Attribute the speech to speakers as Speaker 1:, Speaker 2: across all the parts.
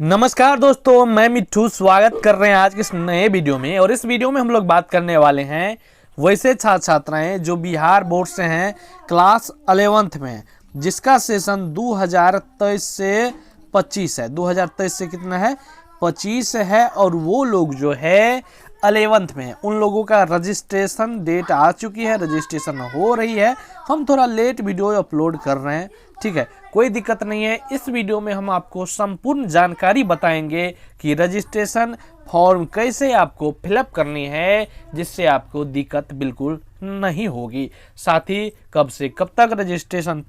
Speaker 1: नमस्कार दोस्तों, मैं मिट्ठू स्वागत कर रहे हैं आज के इस नए वीडियो में। और इस वीडियो में हम लोग बात करने वाले हैं वैसे छात्र छात्राएं जो बिहार बोर्ड से हैं, क्लास 11th में, जिसका सेशन 2023 से 25 है। 2023 से कितना है? 25 है। और वो लोग जो है 11th में, उन लोगों का रजिस्ट्रेशन डेट आ चुकी है, रजिस्ट्रेशन हो रही है। हम थोड़ा लेट वीडियो अपलोड कर रहे हैं, ठीक है, कोई दिक्कत नहीं है। इस वीडियो में हम आपको संपूर्ण जानकारी बताएंगे कि रजिस्ट्रेशन फॉर्म कैसे आपको फिलअप करनी है, जिससे आपको दिक्कत बिल्कुल नहीं होगी। साथ ही कब से कब तक रजिस्ट्रेशन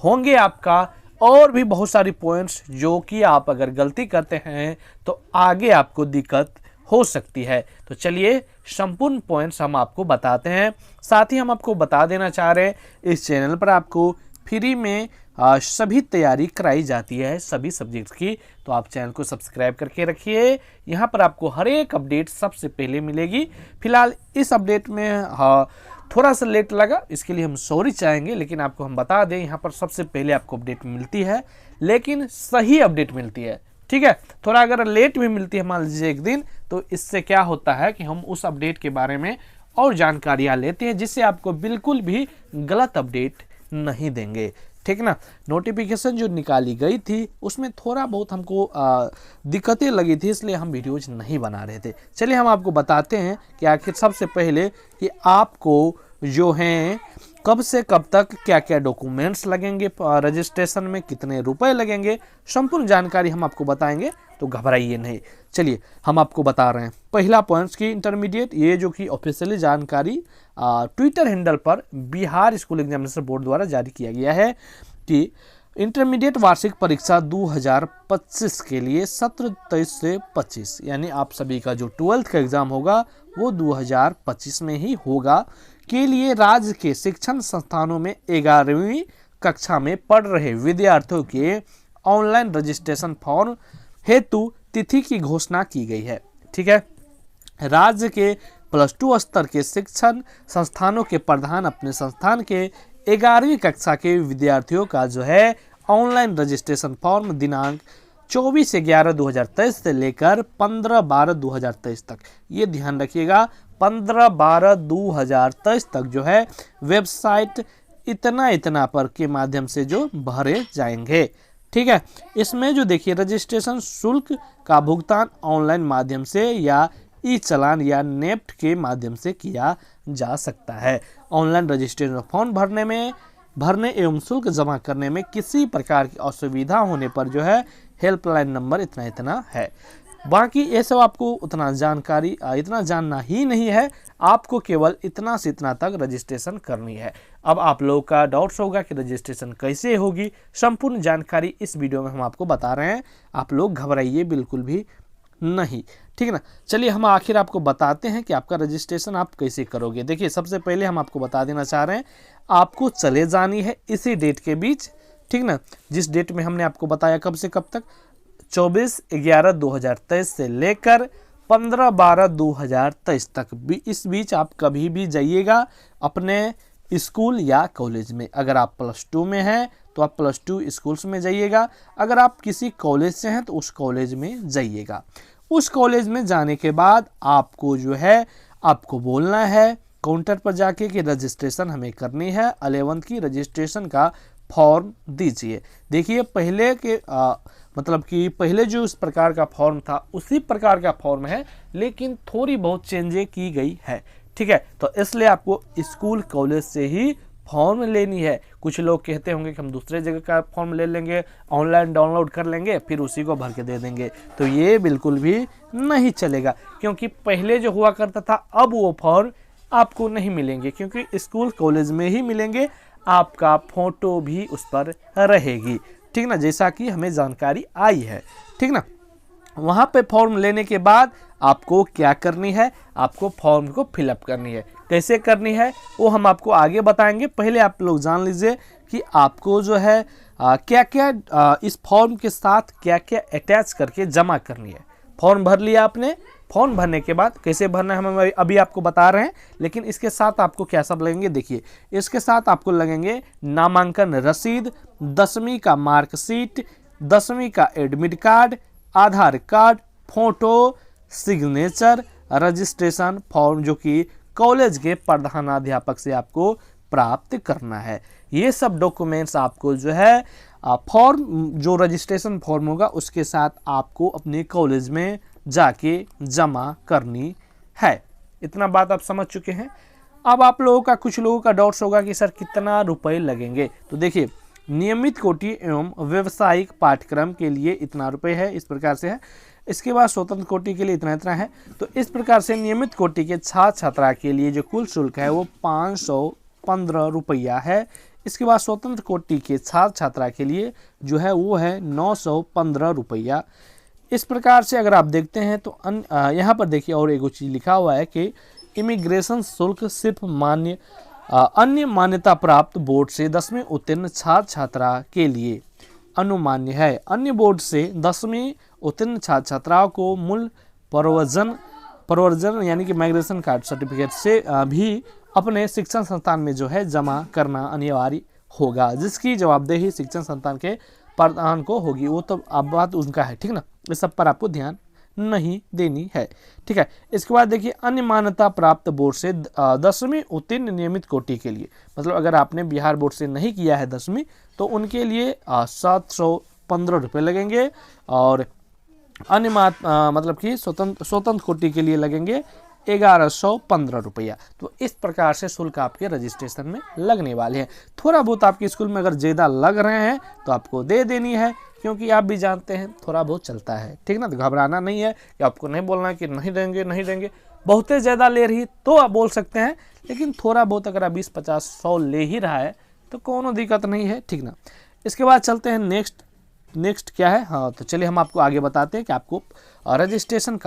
Speaker 1: होंगे आपका, और भी बहुत सारी पॉइंट्स जो कि आप अगर गलती करते हैं तो आगे आपको दिक्कत हो सकती है। तो चलिए संपूर्ण पॉइंट्स हम आपको बताते हैं। साथ ही हम आपको बता देना चाह रहे हैं, इस चैनल पर आपको फ्री में सभी तैयारी कराई जाती है सभी सब्जेक्ट्स की। तो आप चैनल को सब्सक्राइब करके रखिए, यहाँ पर आपको हर एक अपडेट सबसे पहले मिलेगी। फिलहाल इस अपडेट में थोड़ा सा लेट लगा, इसके लिए हम सॉरी चाहेंगे, लेकिन आपको हम बता दें यहाँ पर सबसे पहले आपको अपडेट मिलती है, लेकिन सही अपडेट मिलती है, ठीक है। थोड़ा अगर लेट भी मिलती है, मान लीजिए एक दिन, तो इससे क्या होता है कि हम उस अपडेट के बारे में और जानकारियाँ लेते हैं, जिससे आपको बिल्कुल भी गलत अपडेट नहीं देंगे, ठीक ना। नोटिफिकेशन जो निकाली गई थी उसमें थोड़ा बहुत हमको दिक्कतें लगी थी, इसलिए हम वीडियोज नहीं बना रहे थे। चलिए हम आपको बताते हैं कि आखिर सबसे पहले कि आपको जो हैं कब से कब तक क्या क्या डॉक्यूमेंट्स लगेंगे, रजिस्ट्रेशन में कितने रुपए लगेंगे, संपूर्ण जानकारी हम आपको बताएंगे, तो घबराइए नहीं। चलिए हम आपको बता रहे हैं। पहला पॉइंट्स की इंटरमीडिएट, ये जो कि ऑफिशियली जानकारी ट्विटर हैंडल पर बिहार स्कूल एग्जामिनेशन बोर्ड द्वारा जारी किया गया है कि इंटरमीडिएट वार्षिक परीक्षा 2025 के लिए सत्र 23 से 25, यानी आप सभी का जो 12th का एग्जाम होगा वो 2025 में ही होगा, के लिए राज्य के शिक्षण संस्थानों में 11वीं कक्षा में पढ़ रहे विद्यार्थियों के ऑनलाइन रजिस्ट्रेशन फॉर्म हेतु तिथि की घोषणा की गई है, ठीक है। राज्य के +2 स्तर के शिक्षण संस्थानों के प्रधान अपने संस्थान के 11वीं कक्षा के विद्यार्थियों का जो है ऑनलाइन रजिस्ट्रेशन फॉर्म दिनांक 24/11/2023 से लेकर 15/12/2023 तक, ये ध्यान रखिएगा, 15/12/2023 तक जो है वेबसाइट इतना पर के माध्यम से जो भरे जाएंगे, ठीक है। इसमें जो देखिए रजिस्ट्रेशन शुल्क का भुगतान ऑनलाइन माध्यम से या ई चालान या नेफ्ट के माध्यम से किया जा सकता है। ऑनलाइन रजिस्ट्रेशन फॉर्म भरने एवं शुल्क जमा करने में किसी प्रकार की असुविधा होने पर जो है हेल्पलाइन नंबर इतना है। बाकी ये सब आपको इतना जानना ही नहीं है, आपको केवल इतना से इतना तक रजिस्ट्रेशन करनी है। अब आप लोगों का डाउट्स होगा कि रजिस्ट्रेशन कैसे होगी, संपूर्ण जानकारी इस वीडियो में हम आपको बता रहे हैं, आप लोग घबराइए बिल्कुल भी नहीं, ठीक है ना। चलिए हम आखिर आपको बताते हैं कि आपका रजिस्ट्रेशन आप कैसे करोगे। देखिए सबसे पहले हम आपको बता देना चाह रहे हैं, आपको चले जानी है इसी डेट के बीच, ठीक ना, जिस डेट में हमने आपको बताया कब से कब तक, 24/11/2023 से लेकर 15/12/2023 तक। इस बीच आप कभी भी जाइएगा अपने स्कूल या कॉलेज में। अगर आप +2 में हैं तो आप +2 स्कूल्स में जाइएगा, अगर आप किसी कॉलेज से हैं तो उस कॉलेज में जाइएगा। उस कॉलेज में जाने के बाद आपको जो है आपको बोलना है काउंटर पर जाके कि रजिस्ट्रेशन हमें करनी है, 11th की रजिस्ट्रेशन का फॉर्म दीजिए। देखिए पहले के मतलब कि पहले जो इस प्रकार का फॉर्म था उसी प्रकार का फॉर्म है, लेकिन थोड़ी बहुत चेंजें की गई है, ठीक है। तो इसलिए आपको स्कूल कॉलेज से ही फॉर्म लेनी है। कुछ लोग कहते होंगे कि हम दूसरे जगह का फॉर्म ले लेंगे, ऑनलाइन डाउनलोड कर लेंगे, फिर उसी को भर के दे देंगे, तो ये बिल्कुल भी नहीं चलेगा, क्योंकि पहले जो हुआ करता था अब वो फॉर्म आपको नहीं मिलेंगे, क्योंकि स्कूल कॉलेज में ही मिलेंगे, आपका फोटो भी उस पर रहेगी, ठीक ना, जैसा कि हमें जानकारी आई है, ठीक ना। वहाँ पे फॉर्म लेने के बाद आपको क्या करनी है, आपको फॉर्म को फिलअप करनी है। कैसे करनी है वो हम आपको आगे बताएंगे। पहले आप लोग जान लीजिए कि आपको जो है क्या क्या इस फॉर्म के साथ क्या क्या अटैच करके जमा करनी है। फॉर्म भर लिया आपने, फॉर्म भरने के बाद कैसे भरना है हम अभी आपको बता रहे हैं, लेकिन इसके साथ आपको क्या सब लगेंगे, देखिए इसके साथ आपको लगेंगे नामांकन रसीद, 10वीं का मार्कशीट, 10वीं का admit card, Aadhaar card, photo, signature, registration form जो कि कॉलेज के प्रधानाध्यापक से आपको प्राप्त करना है। ये सब डॉक्यूमेंट्स आपको जो है फॉर्म, जो रजिस्ट्रेशन फॉर्म होगा उसके साथ आपको अपने कॉलेज में जाके जमा करनी है। इतना बात आप समझ चुके हैं। अब आप लोगों का, कुछ लोगों का डाउट्स होगा कि सर कितना रुपए लगेंगे। तो देखिए, नियमित कोटि एवं व्यावसायिक पाठ्यक्रम के लिए इतना रुपए है, इस प्रकार से है। इसके बाद स्वतंत्र कोटि के लिए इतना इतना है। तो इस प्रकार से नियमित कोटि के छात्र छात्रा के लिए जो कुल शुल्क है वो 515 रुपया है। इसके बाद स्वतंत्र कोटि के छात्र छात्रा के लिए जो है वो है 915 रुपया। इस प्रकार से अगर आप देखते हैं तो यहाँ पर देखिए और एक चीज़ लिखा हुआ है कि इमिग्रेशन शुल्क सिर्फ अन्य मान्यता प्राप्त बोर्ड से 10वीं उत्तीर्ण छात्र छात्रा के लिए अनुमान्य है। अन्य बोर्ड से 10वीं उत्तीर्ण छात्र छात्राओं को मूल प्रवर्जन यानी कि माइग्रेशन कार्ड सर्टिफिकेट से भी अपने शिक्षण संस्थान में जो है जमा करना अनिवार्य होगा, जिसकी जवाबदेही शिक्षण संस्थान के प्रधान को होगी। वो तो अब बात उनका है, ठीक ना। इस सब पर आपको ध्यान नहीं देनी है, ठीक है। इसके बाद देखिए, अन्य मान्यता प्राप्त बोर्ड से 10वीं उत्तीर्ण नियमित कोटि के लिए, मतलब अगर आपने बिहार बोर्ड से नहीं किया है 10वीं तो उनके लिए 715 रुपये लगेंगे। और अन्य मतलब कि स्वतंत्र कोटि के लिए लगेंगे 1115 रुपया। तो इस प्रकार से शुल्क आपके रजिस्ट्रेशन में लगने वाले हैं। थोड़ा बहुत आपके स्कूल में अगर ज़्यादा लग रहे हैं तो आपको दे देनी है, क्योंकि आप भी जानते हैं थोड़ा बहुत चलता है, ठीक ना। तो घबराना नहीं है कि आपको नहीं बोलना कि नहीं देंगे नहीं देंगे। बहुत ज़्यादा ले रही तो आप बोल सकते हैं, लेकिन थोड़ा बहुत अगर आप 20, 50, 100 ले ही रहा है तो कोनो दिक्कत नहीं है, ठीक ना। इसके बाद चलते हैं नेक्स्ट क्या है। हाँ, तो चलिए हम आपको आगे बताते हैं कि आपको रजिस्ट्रेशन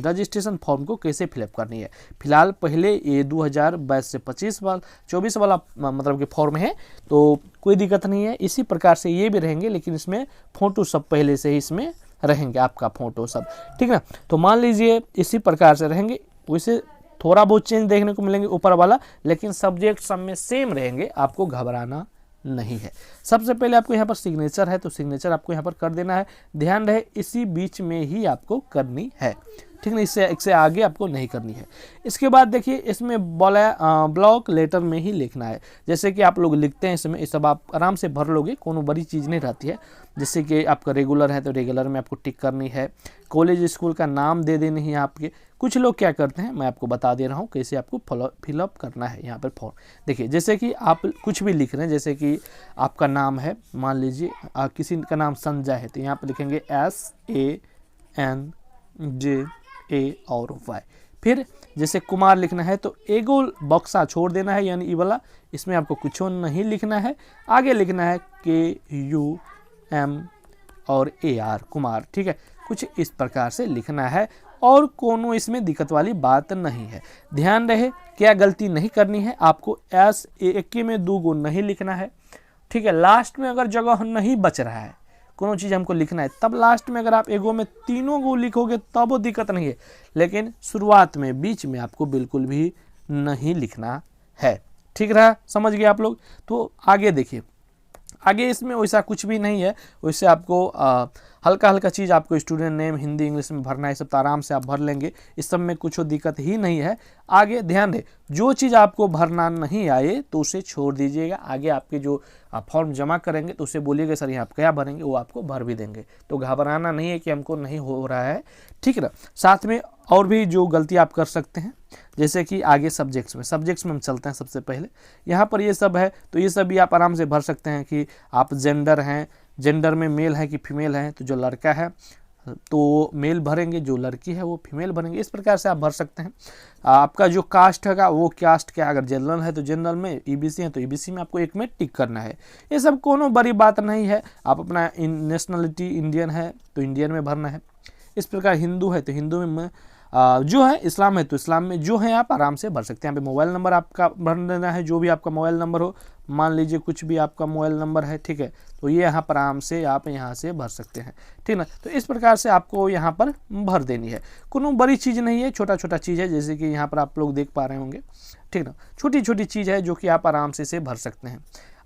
Speaker 1: रजिस्ट्रेशन फॉर्म को कैसे फिलअप करनी है। फिलहाल पहले ये 2022 से 24 वाला मतलब कि फॉर्म है, तो कोई दिक्कत नहीं है। इसी प्रकार से ये भी रहेंगे, लेकिन इसमें फ़ोटो सब पहले से ही इसमें रहेंगे, आपका फ़ोटो सब, ठीक ना। तो मान लीजिए इसी प्रकार से रहेंगे, वैसे थोड़ा बहुत चेंज देखने को मिलेंगे ऊपर वाला, लेकिन सब्जेक्ट सब में सेम रहेंगे, आपको घबराना नहीं है। सबसे पहले आपको यहाँ पर सिग्नेचर है, तो सिग्नेचर आपको यहाँ पर कर देना है। ध्यान रहे इसी बीच में ही आपको करनी है, ठीक है, इससे आगे आपको नहीं करनी है। इसके बाद देखिए, इसमें ब्लॉक लेटर में ही लिखना है। जैसे कि आप लोग लिखते हैं इसमें, ये सब आप आराम से भर लोगे, कोनो बड़ी चीज़ नहीं रहती है। जैसे कि आपका रेगुलर है तो रेगुलर में आपको टिक करनी है। कॉलेज स्कूल का नाम दे देनी है आपके। कुछ लोग क्या करते हैं, मैं आपको बता दे रहा हूँ कैसे आपको फिलअप करना है यहाँ पर फॉर्म। देखिए, जैसे कि आप कुछ भी लिख रहे हैं, जैसे कि आपका नाम है, मान लीजिए किसी का नाम संजय है, तो यहाँ पर लिखेंगे SANJ और Y। फिर जैसे कुमार लिखना है तो एगो बक्सा छोड़ देना है, यानी ई वाला, इसमें आपको कुछ नहीं लिखना है। आगे लिखना है KUM और AR कुमार, ठीक है। कुछ इस प्रकार से लिखना है और कोनो इसमें दिक्कत वाली बात नहीं है। ध्यान रहे क्या गलती नहीं करनी है, आपको SAK में 2 गो नहीं लिखना है, ठीक है। लास्ट में अगर जगह नहीं बच रहा है, कोनो चीज़ हमको लिखना है, तब लास्ट में अगर आप एगो में 3 गो लिखोगे तब वो दिक्कत नहीं है, लेकिन शुरुआत में बीच में आपको बिल्कुल भी नहीं लिखना है, ठीक रहा, समझ गए आप लोग। तो आगे देखिए, आगे इसमें वैसा कुछ भी नहीं है। वैसे आपको हल्का हल्का चीज़ आपको स्टूडेंट नेम हिंदी इंग्लिश में भरना है, सब तो आराम से आप भर लेंगे, इस सब में कुछ दिक्कत ही नहीं है। आगे ध्यान दें, जो चीज़ आपको भरना नहीं आए तो उसे छोड़ दीजिएगा। आगे आपके जो फॉर्म जमा करेंगे तो उसे बोलिएगा सर यहाँ आप क्या भरेंगे, वो आपको भर भी देंगे। तो घबराना नहीं है कि हमको नहीं हो रहा है, ठीक है ना। साथ में और भी जो गलती आप कर सकते हैं, जैसे कि आगे सब्जेक्ट्स में हम चलते हैं। सबसे पहले यहाँ पर ये सब है, तो ये सब भी आप आराम से भर सकते हैं कि आप जेंडर हैं, जेंडर में मेल है कि फीमेल है, तो जो लड़का है तो मेल भरेंगे, जो लड़की है वो फीमेल भरेंगे। इस प्रकार से आप भर सकते हैं। आपका जो कास्ट है वो कास्ट क्या, अगर जनरल है तो जनरल में, EBC है तो EBC में आपको एक में टिक करना है। ये सब कोनो बड़ी बात नहीं है। आप अपना नेशनलिटी इंडियन है तो इंडियन में भरना है। इस प्रकार हिंदू है तो हिंदू में, जो है इस्लाम है तो इस्लाम में जो है आप आराम से भर सकते हैं। यहाँ पे मोबाइल नंबर आपका भर देना है, जो भी आपका मोबाइल नंबर हो, मान लीजिए कुछ भी आपका मोबाइल नंबर है, ठीक है, तो ये यहाँ पर आराम से आप यहाँ से भर सकते हैं, ठीक ना। तो इस प्रकार से आपको यहाँ पर भर देनी है। कोनो बड़ी चीज़ नहीं है, छोटा छोटा चीज़ है, जैसे कि यहाँ पर आप लोग देख पा रहे होंगे, ठीक ना। छोटी छोटी चीज़ है जो कि आप आराम से इसे भर सकते हैं।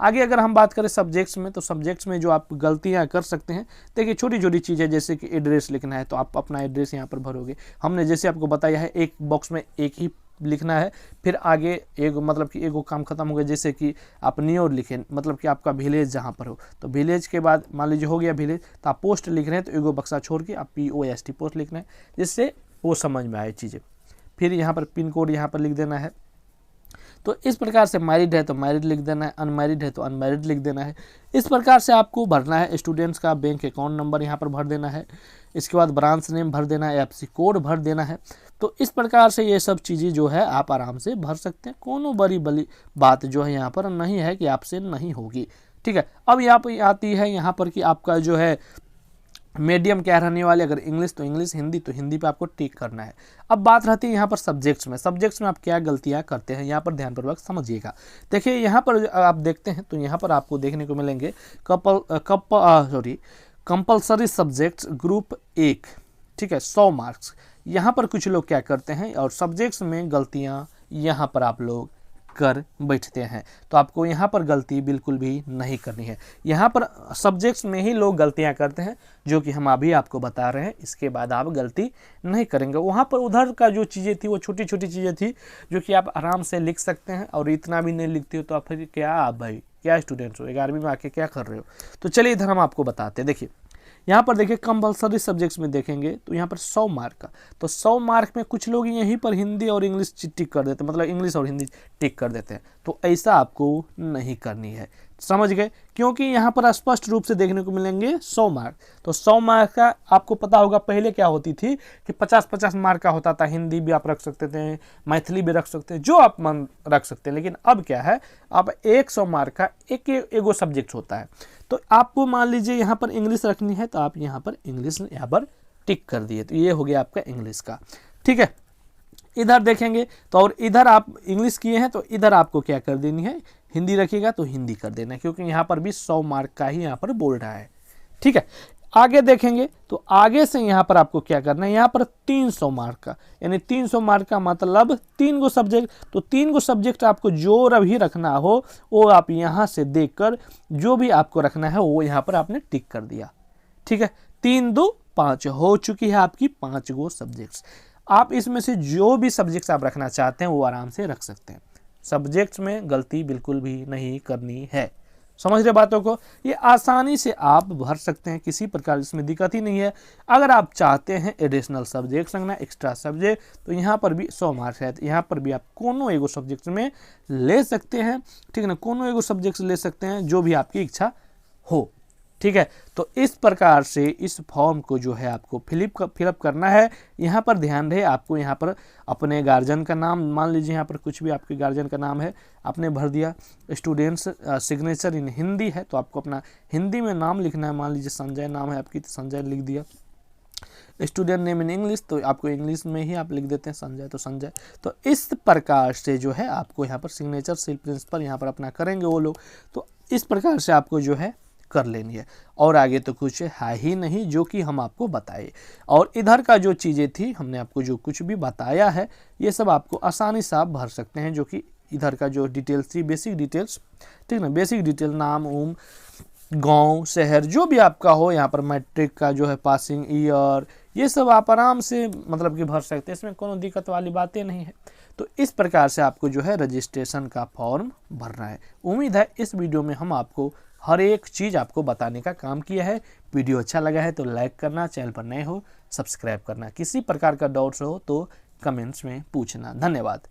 Speaker 1: आगे अगर हम बात करें सब्जेक्ट्स में, तो सब्जेक्ट्स में जो आप गलतियां कर सकते हैं, देखिए छोटी छोटी चीज़ें, जैसे कि एड्रेस लिखना है तो आप अपना एड्रेस यहाँ पर भरोगे। हमने जैसे आपको बताया है एक बॉक्स में एक ही लिखना है, फिर आगे एक मतलब कि एगो काम खत्म हो गया, जैसे कि आप नियर लिखें, मतलब कि आपका विलेज जहाँ पर हो, तो विलेज के बाद मान लीजिए हो गया विलेज, तो आप पोस्ट लिख रहे हैं तो एगो बक्सा छोड़ के आप POST पोस्ट लिख रहे हैं, जिससे वो समझ में आए चीज़ें। फिर यहाँ पर पिन कोड यहाँ पर लिख देना है। तो इस प्रकार से मैरिड है तो मैरिड लिख देना है, अनमैरिड है तो अनमैरिड लिख देना है। इस प्रकार से आपको भरना है। स्टूडेंट्स का बैंक अकाउंट नंबर यहाँ पर भर देना है, इसके बाद ब्रांच नेम भर देना है, FC कोड भर देना है। तो इस प्रकार से ये सब चीज़ें जो है आप आराम से भर सकते हैं, कोनो बड़ी बात जो है यहाँ पर नहीं है कि आपसे नहीं होगी। ठीक है, अब यहाँ पर आती है यहाँ पर कि आपका जो है मीडियम क्या रहने वाले, अगर इंग्लिश तो इंग्लिश, हिंदी तो हिंदी पे आपको टिक करना है। अब बात रहती है यहाँ पर सब्जेक्ट्स में। सब्जेक्ट्स में आप क्या गलतियाँ करते हैं, यहाँ पर ध्यानपूर्वक समझिएगा। देखिए यहाँ पर आप देखते हैं तो यहाँ पर आपको देखने को मिलेंगे कंपल्सरी सब्जेक्ट्स ग्रुप 1, ठीक है, 100 मार्क्स। यहाँ पर कुछ लोग क्या करते हैं और सब्जेक्ट्स में गलतियाँ यहाँ पर आप लोग कर बैठते हैं, तो आपको यहाँ पर गलती बिल्कुल भी नहीं करनी है। यहाँ पर सब्जेक्ट्स में ही लोग गलतियाँ करते हैं, जो कि हम अभी आपको बता रहे हैं, इसके बाद आप गलती नहीं करेंगे। वहाँ पर उधर का जो चीज़ें थी वो छोटी छोटी चीज़ें थी जो कि आप आराम से लिख सकते हैं, और इतना भी नहीं लिखते हो तो आप फिर क्या, आप भाई क्या स्टूडेंट्स हो, 11वीं में आके क्या कर रहे हो। तो चलिए इधर हम आपको बताते हैं। देखिए यहाँ पर देखिए कंपल्सरी सब्जेक्ट्स में देखेंगे तो यहाँ पर 100 मार्क का, तो 100 मार्क में कुछ लोग यहीं पर हिंदी और इंग्लिश टिक कर देते हैं, मतलब इंग्लिश और हिंदी टिक कर देते हैं। तो ऐसा आपको नहीं करनी है, समझ गए, क्योंकि यहाँ पर स्पष्ट रूप से देखने को मिलेंगे 100 मार्क। तो 100 मार्क का आपको पता होगा पहले क्या होती थी कि 50-50 मार्क का होता था। हिंदी भी आप रख सकते थे, मैथिली भी रख सकते हैं, जो आप मन रख सकते हैं। लेकिन अब क्या है, अब 100 मार्क का एगो सब्जेक्ट होता है। तो आपको मान लीजिए यहाँ पर इंग्लिश रखनी है तो आप यहाँ पर इंग्लिश यहाँ पर टिक कर दिए, तो ये हो गया आपका इंग्लिश का। ठीक है, इधर देखेंगे तो और इधर आप इंग्लिश किए हैं तो इधर आपको क्या कर देनी है, हिंदी रखिएगा तो हिंदी कर देना है, क्योंकि यहाँ पर भी 100 मार्क का ही यहाँ पर बोल रहा है। ठीक है, आगे देखेंगे तो आगे से यहाँ पर आपको क्या करना है, यहाँ पर 300 मार्क का, यानी 300 मार्क का मतलब 3 गो सब्जेक्ट। तो 3 गो सब्जेक्ट आपको जो भी रखना हो वो आप यहाँ से देखकर जो भी आपको रखना है वो यहाँ पर आपने टिक कर दिया। ठीक है, 3 2 5 हो चुकी है आपकी 5 गो सब्जेक्ट्स। आप इसमें से जो भी सब्जेक्ट्स आप रखना चाहते हैं वो आराम से रख सकते हैं। सब्जेक्ट्स में गलती बिल्कुल भी नहीं करनी है, समझ रहे बातों को। ये आसानी से आप भर सकते हैं, किसी प्रकार इसमें दिक्कत ही नहीं है। अगर आप चाहते हैं एडिशनल सब्जेक्ट रखना, एक्स्ट्रा सब्जेक्ट, तो यहाँ पर भी 100 मार्क्स है, तो यहाँ पर भी आप कोनो एगो सब्जेक्ट में ले सकते हैं। ठीक है ना, कोनो एगो सब्जेक्ट ले सकते हैं जो भी आपकी इच्छा हो। ठीक है, तो इस प्रकार से इस फॉर्म को जो है आपको फिलअप करना है। यहाँ पर ध्यान रहे, आपको यहाँ पर अपने गार्जियन का नाम, मान लीजिए यहाँ पर कुछ भी आपके गार्जियन का नाम है आपने भर दिया। स्टूडेंट्स सिग्नेचर इन हिंदी है तो आपको अपना हिंदी में नाम लिखना है, मान लीजिए संजय नाम है आपकी तो संजय लिख दिया। स्टूडेंट नेम इन इंग्लिश तो आपको इंग्लिश में ही आप लिख देते हैं संजय तो संजय। तो इस प्रकार से जो है आपको यहाँ पर सिग्नेचर सिर्फ प्रिंसिपल यहाँ पर अपना करेंगे वो लोग, तो इस प्रकार से आपको जो है कर लेनी है। और आगे तो कुछ है ही नहीं जो कि हम आपको बताए। और इधर का जो चीज़ें थी हमने आपको जो कुछ भी बताया है ये सब आपको आसानी से आप भर सकते हैं, जो कि इधर का जो डिटेल्स थी बेसिक डिटेल्स, ठीक ना, बेसिक डिटेल नाम उम गांव शहर जो भी आपका हो, यहाँ पर मैट्रिक का जो है पासिंग ईयर, ये सब आप आराम से मतलब कि भर सकते हैं, इसमें कोनो दिक्कत वाली बातें नहीं है। तो इस प्रकार से आपको जो है रजिस्ट्रेशन का फॉर्म भरना है। उम्मीद है इस वीडियो में हम आपको हर एक चीज़ आपको बताने का काम किया है। वीडियो अच्छा लगा है तो लाइक करना, चैनल पर नए हो सब्सक्राइब करना, किसी प्रकार का डाउट्स हो तो कमेंट्स में पूछना। धन्यवाद।